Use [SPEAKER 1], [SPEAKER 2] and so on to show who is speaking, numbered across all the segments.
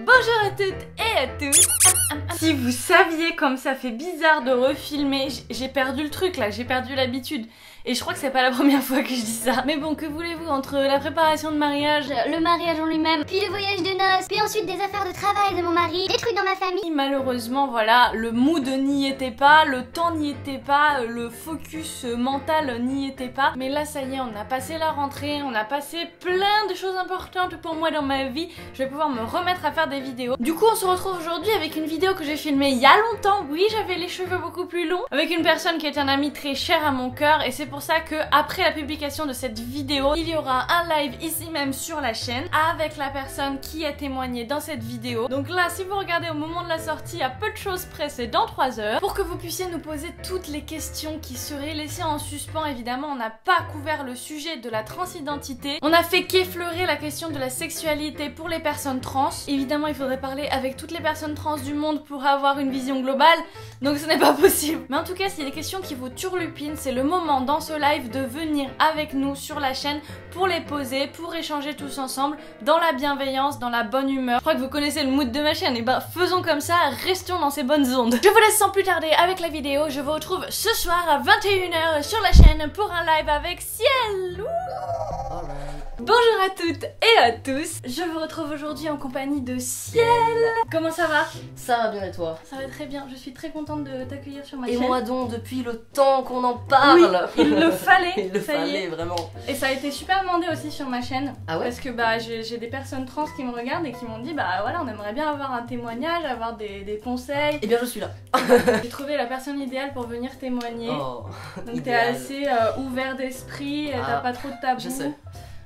[SPEAKER 1] Bonjour à toutes et à tous. Si vous saviez comme ça fait bizarre de refilmer, j'ai perdu le truc là, j'ai perdu l'habitude. Et je crois que c'est pas la première fois que je dis ça. Mais bon, que voulez-vous, entre la préparation de mariage,
[SPEAKER 2] le mariage en lui-même, puis le voyage de noces, puis ensuite des affaires de travail de mon mari, des trucs dans ma famille.
[SPEAKER 1] malheureusement, voilà, le mood n'y était pas, le temps n'y était pas, le focus mental n'y était pas. Mais là, ça y est, on a passé la rentrée, on a passé plein de choses importantes pour moi dans ma vie. Je vais pouvoir me remettre à faire des vidéos. Du coup, on se retrouve aujourd'hui avec une vidéo que j'ai filmée il y a longtemps. Oui, j'avais les cheveux beaucoup plus longs, avec une personne qui est un ami très cher à mon cœur, et c'est pour ça que après la publication de cette vidéo, il y aura un live ici même sur la chaîne avec la personne qui a témoigné dans cette vidéo. Donc là, si vous regardez au moment de la sortie, à peu de choses près, c'est dans 3 heures, pour que vous puissiez nous poser toutes les questions qui seraient laissées en suspens. Évidemment, on n'a pas couvert le sujet de la transidentité, on a fait qu'effleurer la question de la sexualité pour les personnes trans. Évidemment, il faudrait parler avec toutes les personnes trans du monde pour avoir une vision globale, donc ce n'est pas possible. Mais en tout cas, s'il y a des questions qui vous turlupinent, c'est le moment dans ce live de venir avec nous sur la chaîne pour les poser, pour échanger tous ensemble, dans la bienveillance, dans la bonne humeur. Je crois que vous connaissez le mood de ma chaîne, et bah faisons comme ça, restons dans ces bonnes ondes. Je vous laisse sans plus tarder avec la vidéo, je vous retrouve ce soir à 21 h sur la chaîne pour un live avec Ciel. Bonjour à toutes et à tous, je vous retrouve aujourd'hui en compagnie de Ciel. Comment ça va?
[SPEAKER 3] Ça va bien et toi?
[SPEAKER 1] Ça va très bien, je suis très contente de t'accueillir sur ma
[SPEAKER 3] Et
[SPEAKER 1] chaîne.
[SPEAKER 3] moi donc, depuis le temps qu'on en parle.
[SPEAKER 1] Oui, il le fallait.
[SPEAKER 3] Il le
[SPEAKER 1] ça y est.
[SPEAKER 3] fallait vraiment.
[SPEAKER 1] Et ça a été super demandé aussi sur ma chaîne.
[SPEAKER 3] Ah ouais?
[SPEAKER 1] Parce que bah j'ai des personnes trans qui me regardent et qui m'ont dit bah voilà, on aimerait bien avoir un témoignage, avoir des conseils.
[SPEAKER 3] Eh bien je suis là.
[SPEAKER 1] J'ai trouvé la personne idéale pour venir témoigner.
[SPEAKER 3] Oh,
[SPEAKER 1] Donc t'es
[SPEAKER 3] idéal.
[SPEAKER 1] assez ouvert d'esprit, t'as
[SPEAKER 3] Ah,
[SPEAKER 1] pas trop de tabous.
[SPEAKER 3] je sais.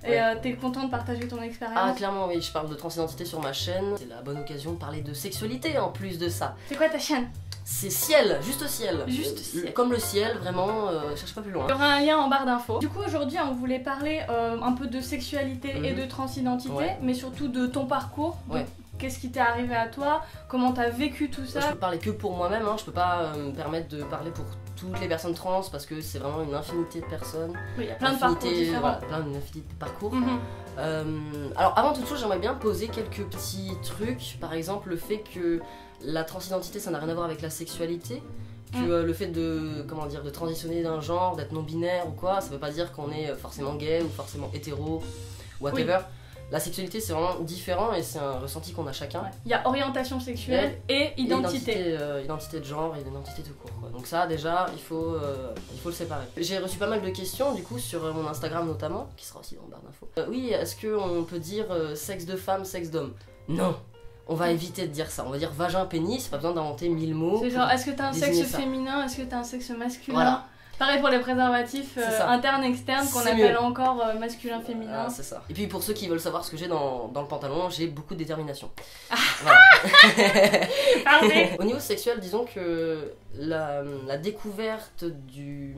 [SPEAKER 1] Et
[SPEAKER 3] Ouais.
[SPEAKER 1] t'es content de partager ton expérience.
[SPEAKER 3] Ah clairement oui, je parle de transidentité sur ma chaîne. C'est la bonne occasion de parler de sexualité en plus de ça.
[SPEAKER 1] C'est quoi ta chaîne?
[SPEAKER 3] C'est ciel, juste ciel.
[SPEAKER 1] Juste ciel.
[SPEAKER 3] Comme le ciel, vraiment, cherche pas plus loin.
[SPEAKER 1] Il y aura un lien en barre d'infos. Du coup aujourd'hui on voulait parler un peu de sexualité et
[SPEAKER 3] Mhm.
[SPEAKER 1] de transidentité,
[SPEAKER 3] Ouais.
[SPEAKER 1] mais surtout de ton parcours.
[SPEAKER 3] Ouais.
[SPEAKER 1] Qu'est-ce qui t'est arrivé à toi? Comment t'as vécu tout ça?
[SPEAKER 3] Je peux parler que pour moi-même, hein. Je peux pas me permettre de parler pour toutes les personnes trans parce que c'est vraiment une infinité de personnes.
[SPEAKER 1] Oui, il y a plein de parcours différents.
[SPEAKER 3] Voilà, une infinité de parcours.
[SPEAKER 1] Mhm.
[SPEAKER 3] Alors avant toute chose, j'aimerais bien poser quelques petits trucs. Par exemple, le fait que la transidentité, ça n'a rien à voir avec la sexualité. Que le fait de, comment dire, de transitionner d'un genre, d'être non-binaire ou quoi, ça veut pas dire qu'on est forcément gay ou forcément hétéro, whatever.
[SPEAKER 1] Oui.
[SPEAKER 3] La sexualité, c'est vraiment différent et c'est un ressenti qu'on a chacun.
[SPEAKER 1] Ouais. Il y a orientation sexuelle et
[SPEAKER 3] Et
[SPEAKER 1] identité.
[SPEAKER 3] identité de genre et d'identité tout court, quoi. Donc ça déjà il faut le séparer. J'ai reçu pas mal de questions du coup sur mon Instagram notamment, qui sera aussi dans la barre d'infos. Oui, est-ce qu'on peut dire sexe de femme, sexe d'homme? Non, on va éviter de dire ça, on va dire vagin, pénis, pas besoin d'inventer 1000 mots.
[SPEAKER 1] C'est genre, est-ce que t'as un sexe
[SPEAKER 3] désigner ça.
[SPEAKER 1] féminin? Est-ce que t'as un sexe masculin?
[SPEAKER 3] Voilà.
[SPEAKER 1] Pareil pour les préservatifs
[SPEAKER 3] C'est ça.
[SPEAKER 1] internes, externes, qu'on
[SPEAKER 3] C'est
[SPEAKER 1] appelle
[SPEAKER 3] mieux.
[SPEAKER 1] encore masculin-féminin.
[SPEAKER 3] Ah, c'est ça. Et puis pour ceux qui veulent savoir ce que j'ai dans le pantalon, j'ai beaucoup de détermination.
[SPEAKER 1] Ah.
[SPEAKER 3] Voilà.
[SPEAKER 1] Parfait.
[SPEAKER 3] Au niveau sexuel, disons que la découverte de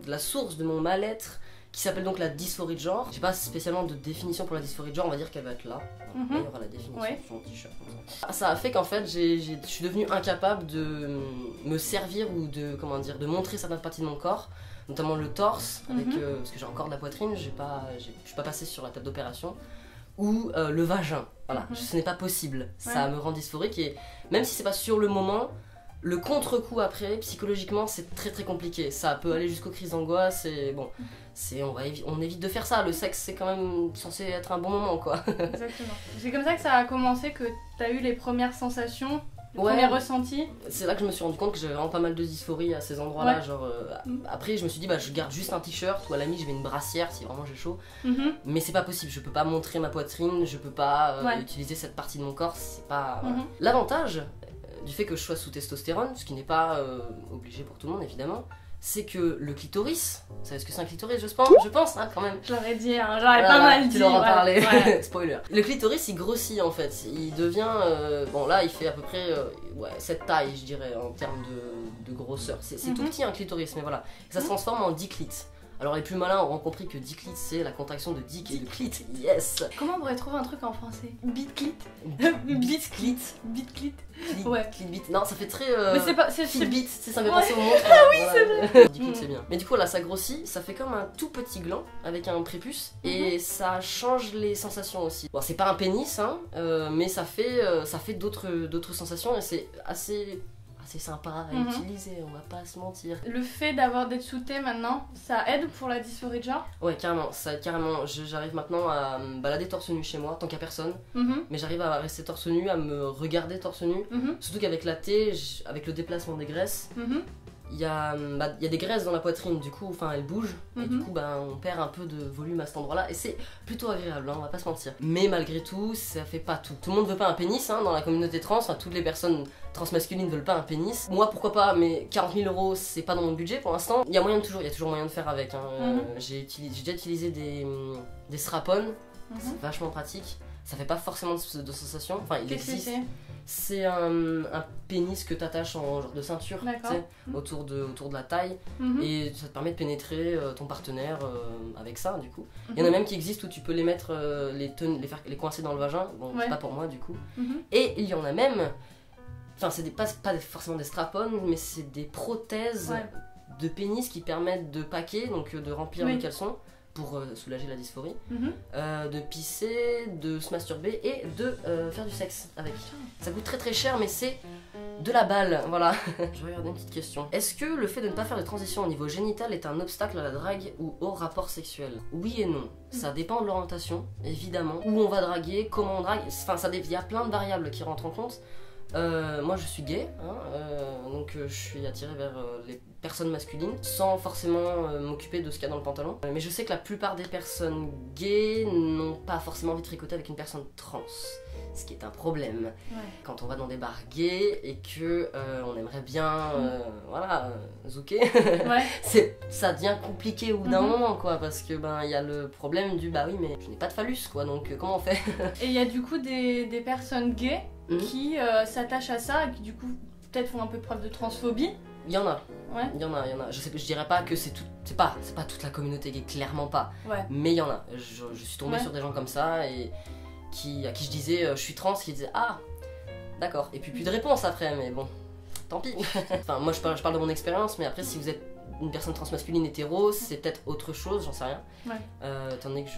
[SPEAKER 3] la source de mon mal-être, qui s'appelle donc la dysphorie de genre, j'ai pas spécialement de définition pour la dysphorie de genre, on va dire qu'elle va être là.
[SPEAKER 1] Mhm.
[SPEAKER 3] Il y aura la définition
[SPEAKER 1] Ouais.
[SPEAKER 3] sur mon t-shirt. Comme ça. Ça a fait qu'en fait, je suis devenue incapable de me servir ou de, comment dire, de montrer certaines parties de mon corps, notamment le torse, avec,
[SPEAKER 1] Mhm.
[SPEAKER 3] parce que j'ai encore de la poitrine, je suis pas passée sur la table d'opération, ou le vagin. Voilà,
[SPEAKER 1] Mhm.
[SPEAKER 3] ce n'est pas possible. Ça
[SPEAKER 1] Ouais.
[SPEAKER 3] me rend dysphorique et même si c'est pas sur le moment, le contre-coup après, psychologiquement, c'est très très compliqué. Ça peut aller jusqu'aux crises d'angoisse et bon, on évite de faire ça. Le sexe, c'est quand même censé être un bon moment, quoi.
[SPEAKER 1] Exactement. C'est comme ça que ça a commencé, que t'as eu les premières sensations, les
[SPEAKER 3] Ouais.
[SPEAKER 1] premiers ressentis.
[SPEAKER 3] C'est là que je me suis rendu compte que j'avais vraiment pas mal de dysphorie à ces endroits-là.
[SPEAKER 1] Ouais.
[SPEAKER 3] Genre,
[SPEAKER 1] Mm.
[SPEAKER 3] après, je me suis dit, bah, je garde juste un t-shirt ou à la limite, je mets une brassière si vraiment j'ai chaud.
[SPEAKER 1] Mhm.
[SPEAKER 3] Mais c'est pas possible, je peux pas montrer ma poitrine, je peux pas
[SPEAKER 1] Ouais.
[SPEAKER 3] utiliser cette partie de mon corps, c'est pas. Voilà.
[SPEAKER 1] Mhm.
[SPEAKER 3] L'avantage du fait que je sois sous testostérone, ce qui n'est pas obligé pour tout le monde évidemment, c'est que le clitoris, vous savez ce que c'est un clitoris, je pense, hein, quand même.
[SPEAKER 1] Je l'aurais dit, hein, j'aurais
[SPEAKER 3] Voilà,
[SPEAKER 1] pas mal dit.
[SPEAKER 3] tu leur en
[SPEAKER 1] voilà.
[SPEAKER 3] parlé,
[SPEAKER 1] Ouais.
[SPEAKER 3] spoiler. Le clitoris il grossit en fait, il devient, bon là il fait à peu près cette taille je dirais en termes de grosseur. C'est tout
[SPEAKER 1] Mhm.
[SPEAKER 3] petit un clitoris mais voilà, et ça se transforme en diclite. Alors les plus malins auront compris que diclite c'est la contraction de dick et de clit, yes.
[SPEAKER 1] Comment on pourrait trouver un truc en français? Bitclit?
[SPEAKER 3] Bitclite.
[SPEAKER 1] Bitclit?
[SPEAKER 3] Clit.
[SPEAKER 1] Ouais.
[SPEAKER 3] Clickbait. Non, ça fait très.
[SPEAKER 1] Mais c'est pas.
[SPEAKER 3] Fitbit, ça me fait
[SPEAKER 1] Ouais.
[SPEAKER 3] penser au montre.
[SPEAKER 1] Ah oui, c'est
[SPEAKER 3] vrai. Du coup, c'est bien. Mais du coup, là, ça grossit, ça fait comme un tout petit gland avec un prépuce et ça change les sensations aussi. Bon, c'est pas un pénis, hein, mais ça fait d'autres sensations et c'est assez sympa à utiliser, on va pas se mentir.
[SPEAKER 1] Le fait d'être sous-T maintenant, ça aide pour la dysphorie de genre?
[SPEAKER 3] Ouais, carrément, j'arrive maintenant à me balader torse nu chez moi, tant qu'à personne, mais j'arrive à rester torse nu, à me regarder torse nu, surtout qu'avec la T, avec le déplacement des graisses, il y a des graisses dans la poitrine, du coup, enfin elles bougent, et du coup on perd un peu de volume à cet endroit-là, et c'est plutôt agréable, hein, on va pas se mentir. Mais malgré tout, ça fait pas tout. Tout le monde veut pas un pénis, hein, dans la communauté trans, enfin, toutes les personnes transmasculines veulent pas un pénis. Moi pourquoi pas, mais 40 000 €, c'est pas dans mon budget pour l'instant. Il y a toujours moyen de faire avec, hein. J'ai déjà utilisé des strap-on, c'est vachement pratique. Ça fait pas forcément de sensation, enfin il existe. C'est un pénis que t'attaches en genre de ceinture, autour de la taille, et ça te permet de pénétrer ton partenaire avec ça du coup. Il y en a même qui existent où tu peux les mettre, les coincer dans le vagin, bon c'est pas pour moi du coup. Et il y en a même, enfin c'est pas forcément des strap-on, mais c'est des prothèses de pénis qui permettent de paquer, donc de remplir le caleçon pour soulager la dysphorie, de pisser, de se masturber et de faire du sexe avec. Ça coûte très très cher mais c'est de la balle, voilà. Je regarde une petite question. Est-ce que le fait de ne pas faire de transition au niveau génital est un obstacle à la drague ou au rapport sexuel? Oui et non. Ça dépend de l'orientation, évidemment. Où on va draguer, comment on drague, enfin il y a plein de variables qui rentrent en compte. Moi je suis gay, hein, donc je suis attirée vers les personnes masculines sans forcément m'occuper de ce qu'il y a dans le pantalon. Mais je sais que la plupart des personnes gays n'ont pas forcément envie de tricoter avec une personne trans, ce qui est un problème. Quand on va dans des bars gays et que on aimerait bien zouker, ça devient compliqué au bout d'un moment quoi, parce que il y a le problème du oui mais je n'ai pas de phallus quoi, donc comment on fait?
[SPEAKER 1] Et il y a du coup des personnes gays qui s'attachent à ça et qui du coup peut-être font un peu preuve de transphobie.
[SPEAKER 3] Il y en a. Il y en a. Je dirais pas que c'est pas toute la communauté gay, clairement pas. Mais il y en a. Je suis tombée sur des gens comme ça et à qui je disais je suis trans, qui disaient ah d'accord. Et puis plus de réponse après, mais bon, tant pis. Enfin moi je parle de mon expérience, mais après si vous êtes une personne transmasculine hétéro, c'est peut-être autre chose, j'en sais rien. Étant donné que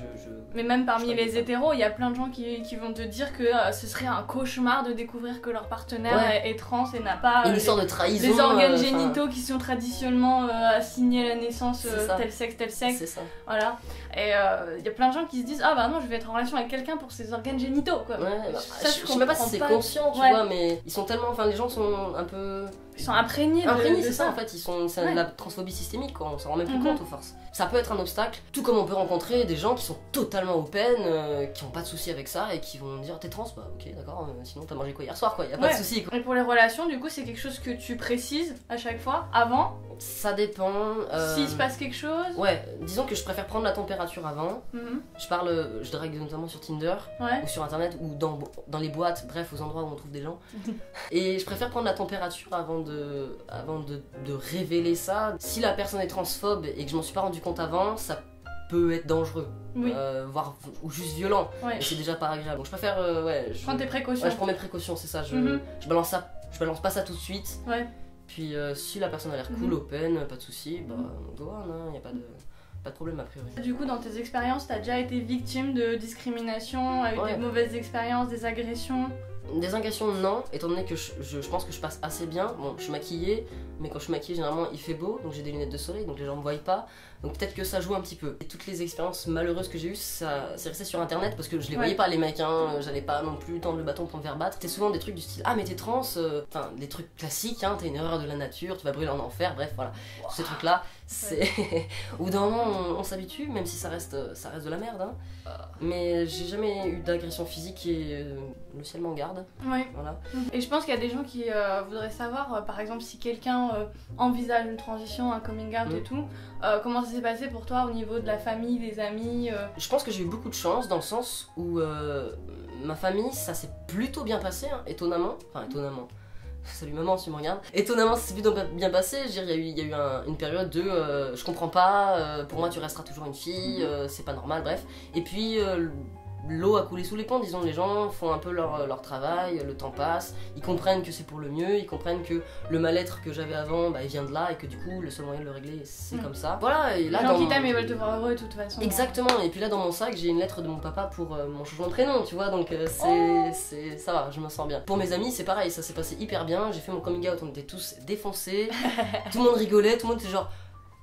[SPEAKER 1] Mais même parmi les hétéros, il y a plein de gens qui vont te dire que ce serait un cauchemar de découvrir que leur partenaire est trans et n'a pas
[SPEAKER 3] une sorte de trahison,
[SPEAKER 1] les organes génitaux qui sont traditionnellement assignés à la naissance, tel sexe.
[SPEAKER 3] C'est ça.
[SPEAKER 1] Voilà. Et il y a plein de gens qui se disent ah bah non, je vais être en relation avec quelqu'un pour ses organes génitaux quoi.
[SPEAKER 3] Je sais même pas si c'est conscient, tu vois, mais ils sont tellement, enfin les gens sont un peu...
[SPEAKER 1] Ils sont imprégnés
[SPEAKER 3] c'est ça en fait, c'est de la transphobie systémique quoi, on s'en rend même plus compte aux forces. Ça peut être un obstacle, tout comme on peut rencontrer des gens qui sont totalement open, qui ont pas de soucis avec ça et qui vont dire t'es trans, bah ok d'accord, sinon t'as mangé quoi hier soir quoi, y a pas de soucis quoi.
[SPEAKER 1] Et pour les relations du coup c'est quelque chose que tu précises à chaque fois, avant?
[SPEAKER 3] Ça dépend.
[SPEAKER 1] S'il se passe quelque chose?
[SPEAKER 3] Ouais, disons que je préfère prendre la température avant. Je drague notamment sur Tinder ou sur internet ou dans les boîtes, bref aux endroits où on trouve des gens. Et je préfère prendre la température avant de révéler ça. Si la personne est transphobe et que je m'en suis pas rendu compte avant, ça peut être dangereux, voire ou juste violent. Et c'est déjà pas agréable. Donc je préfère
[SPEAKER 1] prends tes précautions.
[SPEAKER 3] Je prends mes précautions, c'est ça. Je balance pas ça tout de suite. Puis si la personne a l'air cool, open, pas de soucis, go on, y a pas de problème a priori.
[SPEAKER 1] Du coup dans tes expériences, t'as déjà été victime de discrimination, avec des mauvaises expériences, des agressions?
[SPEAKER 3] Des agressions non, étant donné que je pense que je passe assez bien. Bon, je suis maquillée, mais quand je suis maquillée généralement il fait beau, donc j'ai des lunettes de soleil, donc les gens me voient pas. Donc peut-être que ça joue un petit peu. Et toutes les expériences malheureuses que j'ai eues, ça c'est resté sur internet parce que je les voyais pas les mecs, j'allais pas non plus tendre le bâton pour me faire battre. C'était souvent des trucs du style ah mais t'es trans, enfin des trucs classiques, t'as une erreur de la nature, tu vas brûler en enfer, bref voilà. Tous ces trucs là, c'est... Au bout d'un moment on s'habitue, même si ça reste de la merde. Mais j'ai jamais eu d'agression physique et le ciel m'en garde. Voilà.
[SPEAKER 1] Et je pense qu'il y a des gens qui voudraient savoir, par exemple si quelqu'un envisage une transition, un coming out et tout, comment ça s'est passé pour toi au niveau de la famille, des amis?
[SPEAKER 3] Je pense que j'ai eu beaucoup de chance dans le sens où ma famille, ça s'est plutôt bien passé, étonnamment. Enfin étonnamment. Salut maman si tu me regardes. Étonnamment ça s'est plutôt bien passé, je veux dire, il y a eu une période de je comprends pas, pour moi tu resteras toujours une fille, c'est pas normal, bref. Et puis l'eau a coulé sous les ponts, disons, les gens font un peu leur travail, le temps passe, ils comprennent que c'est pour le mieux, ils comprennent que le mal-être que j'avais avant, bah, il vient de là, et que du coup, le seul moyen de le régler, c'est comme ça. Voilà, et là,
[SPEAKER 1] les gens qui t'aiment, ils veulent te voir heureux de toute façon.
[SPEAKER 3] Exactement, et puis là, dans mon sac, j'ai une lettre de mon papa pour mon changement de prénom, tu vois, donc ça va, je me sens bien. Pour mes amis, c'est pareil, ça s'est passé hyper bien, j'ai fait mon coming out, on était tous défoncés, tout le monde rigolait, tout le monde était genre...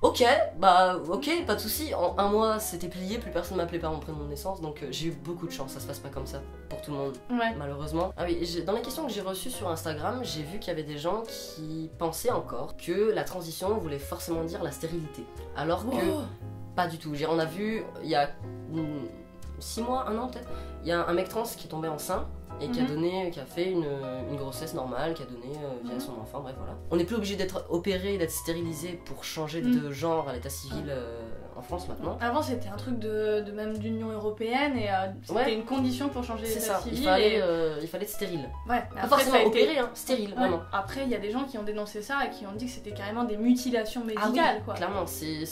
[SPEAKER 3] Ok, bah ok, pas de soucis. En un mois, c'était plié, plus personne m'appelait par mon prénom de naissance, donc j'ai eu beaucoup de chance. Ça se passe pas comme ça pour tout le monde, malheureusement. Ah oui, dans les questions que j'ai reçues sur Instagram, j'ai vu qu'il y avait des gens qui pensaient encore que la transition voulait forcément dire la stérilité, alors que pas du tout. On a vu il y a 6 mois, 1 an peut-être, il y a un mec trans qui est tombé enceint. Et qui a fait une grossesse normale, qui a donné via son enfant, bref voilà. On n'est plus obligé d'être opéré, d'être stérilisé pour changer de genre à l'état civil en France maintenant.
[SPEAKER 1] Avant c'était un truc même d'Union Européenne et c'était une condition pour changer l'état civil.
[SPEAKER 3] Il fallait être stérile.
[SPEAKER 1] Ouais,
[SPEAKER 3] mais pas forcément opéré, hein, stérile, vraiment.
[SPEAKER 1] Après il y a des gens qui ont dénoncé ça et qui ont dit que c'était carrément des mutilations médicales, quoi.
[SPEAKER 3] Clairement, c'est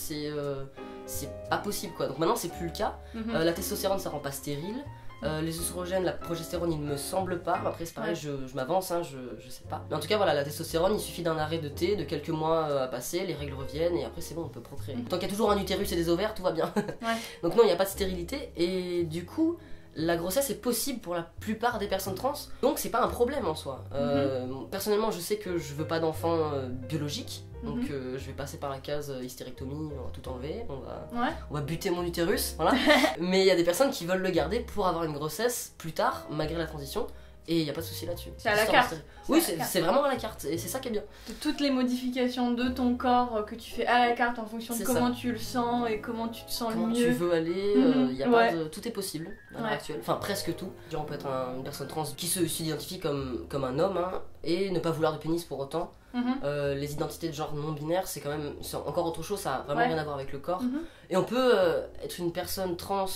[SPEAKER 3] pas possible quoi. Donc maintenant c'est plus le cas. La testostérone ça rend pas stérile. Les œstrogènes, la progestérone, il ne me semble pas. Après, c'est pareil, je m'avance, hein, je sais pas. Mais en tout cas, voilà, la testostérone, il suffit d'un arrêt de thé, de quelques mois à passer, les règles reviennent et après, c'est bon, on peut procréer. Tant qu'il y a toujours un utérus et des ovaires, tout va bien. Donc, non, il n'y a pas de stérilité et du coup. La grossesse est possible pour la plupart des personnes trans, donc c'est pas un problème en soi. Personnellement, je sais que je veux pas d'enfant biologique, donc je vais passer par la case hystérectomie, on va tout enlever, on va buter mon utérus, voilà. Mais il y a des personnes qui veulent le garder pour avoir une grossesse plus tard, malgré la transition. Et il n'y a pas de souci là-dessus.
[SPEAKER 1] C'est à la carte.
[SPEAKER 3] Oui, c'est vraiment à la carte, et c'est ça qui est bien.
[SPEAKER 1] Toutes les modifications de ton corps que tu fais à la carte en fonction de comment tu le sens et comment tu te sens le mieux.
[SPEAKER 3] Tu veux aller, y a pas de... tout est possible à l'heure actuelle. Enfin, presque tout. Genre, on peut être une personne trans qui s'identifie comme un homme hein, et ne pas vouloir de pénis pour autant. Les identités de genre non binaires, c'est quand même encore autre chose, ça a vraiment rien à voir avec le corps. Et on peut être une personne trans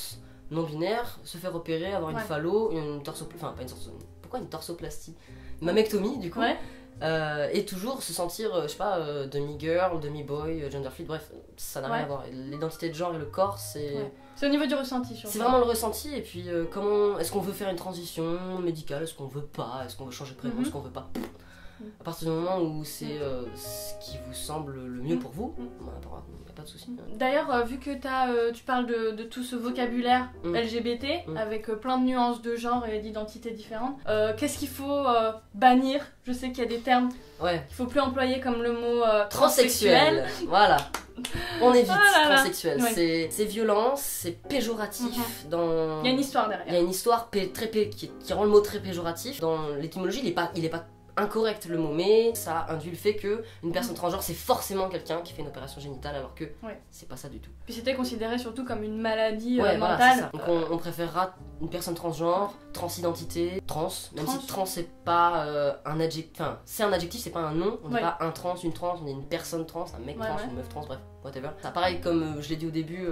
[SPEAKER 3] non binaire, se faire opérer, avoir une phallo, une torsoplastie, enfin pas une torsoplastie, pourquoi une torsoplastie, une mammectomie du coup, et toujours se sentir, je sais pas, demi-girl, demi-boy, gender fluid, bref, ça n'a rien à voir. L'identité de genre et le corps, c'est...
[SPEAKER 1] C'est au niveau du ressenti, surtout.
[SPEAKER 3] C'est vraiment le ressenti, et puis comment, est-ce qu'on veut faire une transition médicale, est-ce qu'on veut pas, est-ce qu'on veut changer de prénom, est-ce qu'on veut pas. À partir du moment où c'est ce qui vous semble le mieux pour vous, pas de soucis.
[SPEAKER 1] D'ailleurs, vu que tu parles de tout ce vocabulaire LGBT, avec plein de nuances de genre et d'identités différentes, qu'est-ce qu'il faut bannir? Je sais qu'il y a des termes qu'il faut plus employer comme le mot transsexuel.
[SPEAKER 3] Voilà. On évite transsexuel. C'est violent, c'est péjoratif. Il
[SPEAKER 1] y a une histoire derrière.
[SPEAKER 3] Il y a une histoire qui rend le mot très péjoratif. Dans l'étymologie, il est pas incorrect le mot, mais ça induit le fait que une personne transgenre c'est forcément quelqu'un qui fait une opération génitale alors que c'est pas ça du tout.
[SPEAKER 1] Puis c'était considéré surtout comme une maladie mentale.
[SPEAKER 3] Voilà, ça. Donc on préférera une personne transgenre, transidentité, trans, même si trans c'est pas un adjectif, enfin c'est un adjectif, c'est pas un nom, on n'est pas un trans, une trans, on est une personne trans, un mec trans, une meuf trans, bref, whatever. C'est pareil comme je l'ai dit au début,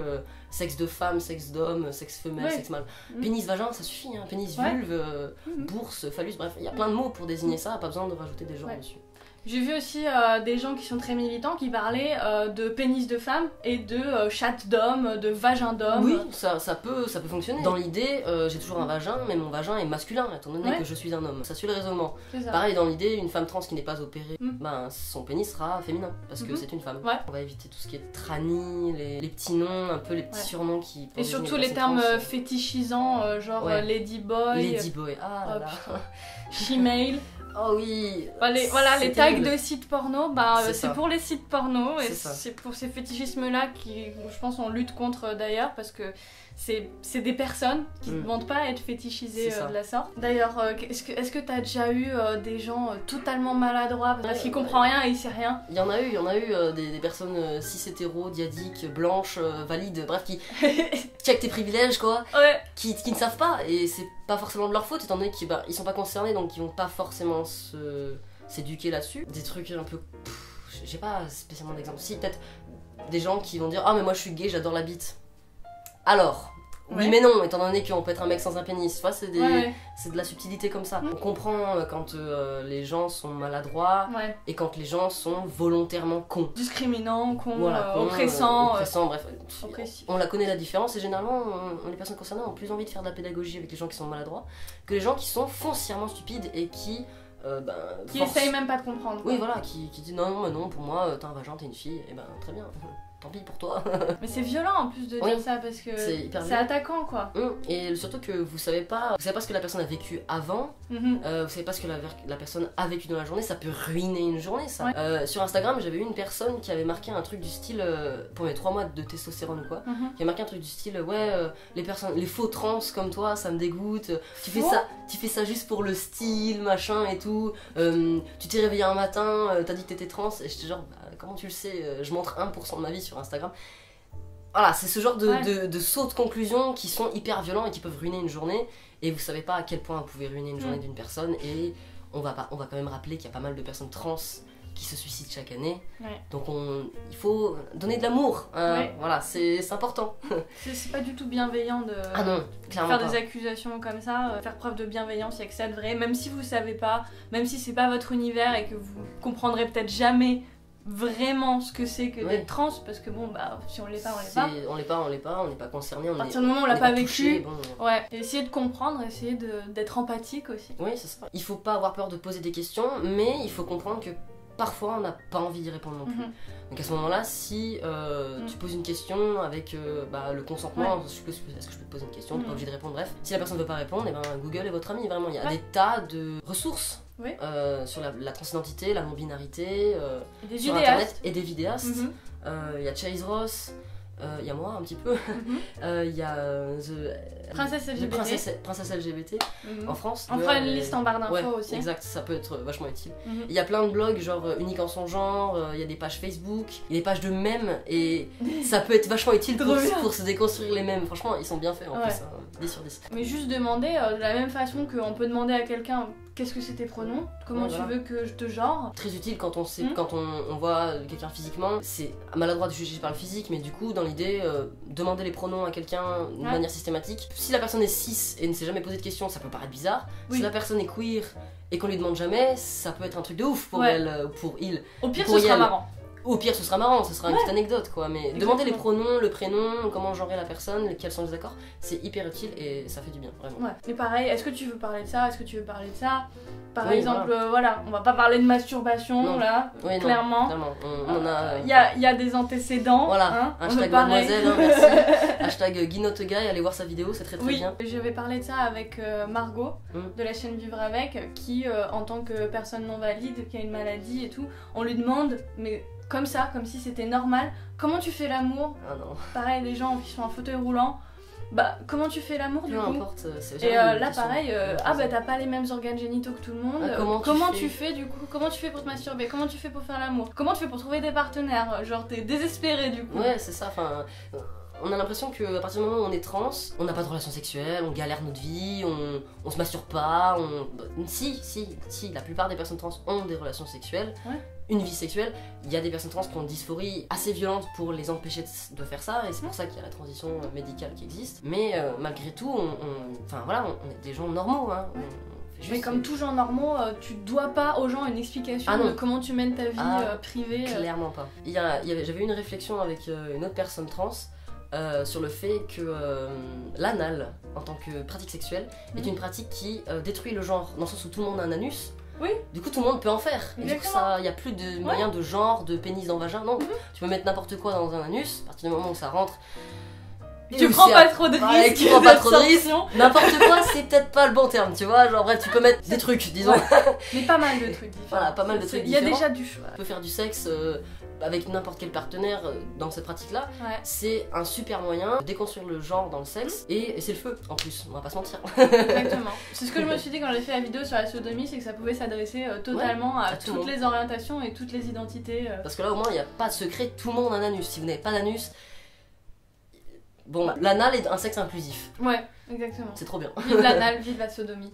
[SPEAKER 3] sexe de femme, sexe d'homme, sexe femelle, sexe mâle. Pénis, vagin, ça suffit, hein. Pénis, vulve, bourse, phallus, bref, il y a plein de mots pour désigner ça, pas besoin de rajouter des genres dessus.
[SPEAKER 1] J'ai vu aussi des gens qui sont très militants qui parlaient de pénis de femme et de chatte d'homme, de vagin d'homme.
[SPEAKER 3] Oui, ça peut fonctionner. Dans l'idée, j'ai toujours un vagin, mais mon vagin est masculin, étant donné que je suis un homme. Ça suit le raisonnement. Pareil, dans l'idée, une femme trans qui n'est pas opérée, son pénis sera féminin, parce que c'est une femme. On va éviter tout ce qui est tranny, les petits noms, un peu les petits surnoms qui...
[SPEAKER 1] Et surtout les termes fétichisants, genre ladyboy.
[SPEAKER 3] Ladyboy, ah là là.
[SPEAKER 1] She-male.
[SPEAKER 3] Oh oui.
[SPEAKER 1] Les tags de sites porno, c'est pour les sites porno et c'est pour ces fétichismes-là qui, je pense, on lutte contre d'ailleurs parce que c'est des personnes qui ne demandent pas à être fétichisées de la sorte. D'ailleurs, est-ce que t'as déjà eu des gens totalement maladroits parce qu'ils comprennent rien et ils savent rien?
[SPEAKER 3] Il y en a eu des personnes cis-hétéros, diadiques, blanches, valides, bref, qui checkent tes privilèges quoi, qui ne savent pas et c'est pas forcément de leur faute étant donné qu'ils sont pas concernés donc ils vont pas forcément s'éduquer là-dessus. Des trucs un peu... j'ai pas spécialement d'exemple. Si, peut-être des gens qui vont dire « Ah mais moi je suis gay, j'adore la bite ». Alors, Oui mais non, étant donné qu'on peut être un mec sans un pénis, tu vois, c'est
[SPEAKER 1] Ouais.
[SPEAKER 3] de la subtilité comme ça. On comprend quand les gens sont maladroits
[SPEAKER 1] Ouais.
[SPEAKER 3] et quand les gens sont volontairement cons.
[SPEAKER 1] Discriminant, con,
[SPEAKER 3] Voilà,
[SPEAKER 1] oppressant.
[SPEAKER 3] bref.
[SPEAKER 1] Oppressif.
[SPEAKER 3] On la connaît la différence et généralement les personnes concernées ont plus envie de faire de la pédagogie avec les gens qui sont maladroits que les gens qui sont foncièrement stupides et qui
[SPEAKER 1] Qui essayent même pas de comprendre.
[SPEAKER 3] Oui voilà, qui disent non mais non pour moi t'as un vagin, t'es une fille, et ben très bien. Tant pis pour toi.
[SPEAKER 1] Mais c'est violent en plus de dire ça parce que c'est attaquant quoi.
[SPEAKER 3] Et surtout que vous savez pas ce que la personne a vécu avant, vous savez pas ce que la personne a vécu dans la journée, ça peut ruiner une journée ça.
[SPEAKER 1] Ouais.
[SPEAKER 3] Sur Instagram j'avais eu une personne qui avait marqué un truc du style, pour mes 3 mois de testostérone ou quoi, qui a marqué un truc du style les faux trans comme toi ça me dégoûte, tu fais ça juste pour le style machin et tout, tu t'es réveillé un matin, t'as dit que t'étais trans et j'étais genre comment tu le sais, je montre 1% de ma vie sur Instagram. Voilà, c'est ce genre de sauts de conclusion qui sont hyper violents et qui peuvent ruiner une journée, et vous savez pas à quel point vous pouvez ruiner une journée d'une personne, et on va quand même rappeler qu'il y a pas mal de personnes trans qui se suicident chaque année, donc il faut donner de l'amour, voilà, c'est important.
[SPEAKER 1] C'est pas du tout bienveillant de
[SPEAKER 3] clairement
[SPEAKER 1] faire des accusations comme ça, faire preuve de bienveillance, il y a que ça de vrai, même si vous savez pas, même si c'est pas votre univers et que vous comprendrez peut-être jamais vraiment ce que c'est que d'être trans, parce que bon bah si on l'est pas, on l'est pas. On n'est pas concerné, à partir du moment où on l'a pas vécu,
[SPEAKER 3] touché,
[SPEAKER 1] et essayer de comprendre, essayer d'être empathique aussi.
[SPEAKER 3] Oui c'est ça, il faut pas avoir peur de poser des questions, mais il faut comprendre que parfois on n'a pas envie d'y répondre non plus. Donc à ce moment là, si tu poses une question avec le consentement, est-ce que je peux te poser une question, t'es pas obligé de répondre, bref, si la personne veut pas répondre, et ben Google est votre ami, vraiment, il y a des tas de ressources sur la transidentité, la non-binarité, sur internet, et des vidéastes. Il y a Chase Ross, il y a moi un petit peu, il y a
[SPEAKER 1] Princesse LGBT,
[SPEAKER 3] Princesse LGBT en France.
[SPEAKER 1] On fera une liste en barre d'infos aussi.
[SPEAKER 3] Exact, ça peut être vachement utile. Il y a plein de blogs genre unique en son genre, il y a des pages Facebook, il y a des pages de mèmes, et ça peut être vachement utile pour se déconstruire les mèmes. Franchement, ils sont bien faits en plus, 10 sur 10.
[SPEAKER 1] Mais juste demander, de la même façon qu'on peut demander à quelqu'un qu'est-ce que c'est tes pronoms, comment tu veux que je te genre.
[SPEAKER 3] Très utile quand on sait, quand on voit quelqu'un physiquement, c'est maladroit de juger par le physique, mais du coup dans l'idée, demander les pronoms à quelqu'un de manière systématique. Si la personne est cis et ne s'est jamais posé de questions, ça peut paraître bizarre. Si la personne est queer et qu'on lui demande jamais, ça peut être un truc de ouf pour elle, pour il.
[SPEAKER 1] Au pire ce sera marrant.
[SPEAKER 3] Au pire ce sera marrant, ce sera une petite anecdote quoi, mais demander les pronoms, le prénom, comment genrer la personne, quels sont les accords, c'est hyper utile et ça fait du bien, vraiment.
[SPEAKER 1] Mais pareil, est-ce que tu veux parler de ça, est-ce que tu veux parler de ça? Par exemple, on va pas parler de masturbation là, clairement. Il y a des antécédents.
[SPEAKER 3] Voilà, hashtag mademoiselle, merci. Hashtag Guinoteguy, allez voir sa vidéo, c'est très bien.
[SPEAKER 1] Je vais parler de ça avec Margot de la chaîne Vivre Avec, qui en tant que personne non valide, qui a une maladie et tout, on lui demande, mais comme ça, comme si c'était normal, comment tu fais l'amour? Pareil, des gens qui sont en fauteuil roulant. Bah, comment tu fais l'amour du coup? Et là pareil, t'as pas les mêmes organes génitaux que tout le monde. Comment tu fais du coup? Comment tu fais pour te masturber? Comment tu fais pour faire l'amour? Comment tu fais pour trouver des partenaires? Genre t'es désespéré du coup.
[SPEAKER 3] Ouais c'est ça, enfin... On a l'impression qu'à partir du moment où on est trans, on n'a pas de relation sexuelle, on galère notre vie, on se masturbe pas, Si, la plupart des personnes trans ont des relations sexuelles, une vie sexuelle. Il y a des personnes trans qui ont une dysphorie assez violente pour les empêcher de faire ça, et c'est pour ça qu'il y a la transition médicale qui existe. Mais malgré tout, on est des gens normaux, hein.
[SPEAKER 1] Mais comme tous gens normaux, tu dois pas aux gens une explication de comment tu mènes ta vie privée.
[SPEAKER 3] Clairement pas. J'avais eu une réflexion avec une autre personne trans, sur le fait que l'anal, en tant que pratique sexuelle, est une pratique qui détruit le genre, dans le sens où tout le monde a un anus. Du coup tout le monde peut en faire. Et du coup il n'y a plus de moyen de genre, de pénis dans le vagin, non. Tu peux mettre n'importe quoi dans un anus, à partir du moment où ça rentre.
[SPEAKER 1] Tu prends pas trop de risques.
[SPEAKER 3] N'importe quoi, c'est peut-être pas le bon terme, tu vois. Genre bref, tu peux mettre des trucs, disons.
[SPEAKER 1] Mais pas mal de trucs différents.
[SPEAKER 3] Voilà, pas mal de trucs
[SPEAKER 1] différents.
[SPEAKER 3] Il
[SPEAKER 1] y a déjà du choix.
[SPEAKER 3] Tu peux faire du sexe avec n'importe quel partenaire dans cette pratique-là. C'est un super moyen de déconstruire le genre dans le sexe, et c'est le feu en plus, on va pas se mentir.
[SPEAKER 1] Exactement. C'est ce que je me suis dit quand j'ai fait la vidéo sur la sodomie, c'est que ça pouvait s'adresser totalement à toutes les orientations et toutes les identités.
[SPEAKER 3] Parce que là au moins il n'y a pas de secret, tout le monde a un anus. Si vous n'avez pas d'anus, Bon, l'anal est un sexe inclusif.
[SPEAKER 1] Ouais, exactement.
[SPEAKER 3] C'est trop bien.
[SPEAKER 1] Vive l'anal, vive la sodomie.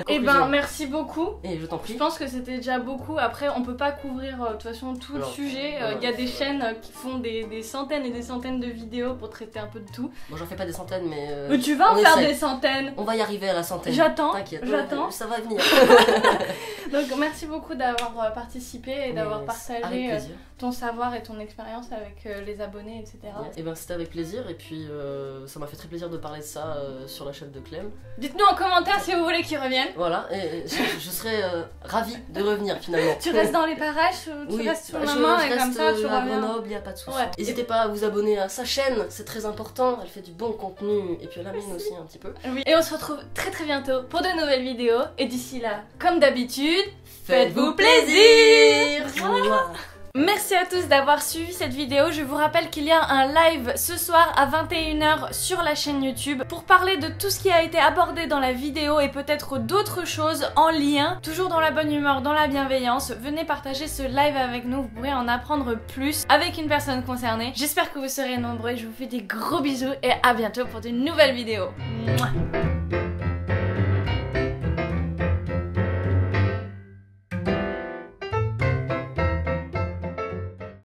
[SPEAKER 1] Et ben merci beaucoup.
[SPEAKER 3] Et je t'en prie.
[SPEAKER 1] Je pense que c'était déjà beaucoup. Après, on peut pas couvrir de toute façon tout le sujet. Il y a des chaînes qui font des centaines et des centaines de vidéos pour traiter un peu de tout.
[SPEAKER 3] Bon, j'en fais pas des centaines, mais.
[SPEAKER 1] Mais tu vas en faire
[SPEAKER 3] essaie.
[SPEAKER 1] des centaines.
[SPEAKER 3] On va y arriver à la centaine.
[SPEAKER 1] J'attends.
[SPEAKER 3] T'inquiète.
[SPEAKER 1] J'attends.
[SPEAKER 3] Ça va venir.
[SPEAKER 1] Donc merci beaucoup d'avoir participé et d'avoir partagé
[SPEAKER 3] plaisir.
[SPEAKER 1] ton savoir et ton expérience avec les abonnés, etc.
[SPEAKER 3] Et ben c'était avec plaisir et puis ça m'a fait très plaisir de parler de ça sur la chaîne de Clem.
[SPEAKER 1] Dites-nous en commentaire si vous voulez qu'il revienne.
[SPEAKER 3] Voilà, et je serais ravie de revenir finalement.
[SPEAKER 1] Tu restes dans les parages, tu restes sur maman et comme ça tu
[SPEAKER 3] à
[SPEAKER 1] reviens.
[SPEAKER 3] Grenoble, y a pas de soucis.
[SPEAKER 1] Ouais.
[SPEAKER 3] N'hésitez pas à vous abonner à sa chaîne, c'est très important, elle fait du bon contenu et puis à la mienne aussi un petit peu.
[SPEAKER 1] Oui. Et on se retrouve très très bientôt pour de nouvelles vidéos et d'ici là, comme d'habitude, faites-vous plaisir.
[SPEAKER 3] Voilà.
[SPEAKER 1] Merci à tous d'avoir suivi cette vidéo. Je vous rappelle qu'il y a un live ce soir à 21h sur la chaîne YouTube pour parler de tout ce qui a été abordé dans la vidéo et peut-être d'autres choses en lien. Toujours dans la bonne humeur, dans la bienveillance. Venez partager ce live avec nous, vous pourrez en apprendre plus avec une personne concernée. J'espère que vous serez nombreux. Je vous fais des gros bisous et à bientôt pour de nouvelles vidéos. Mouah.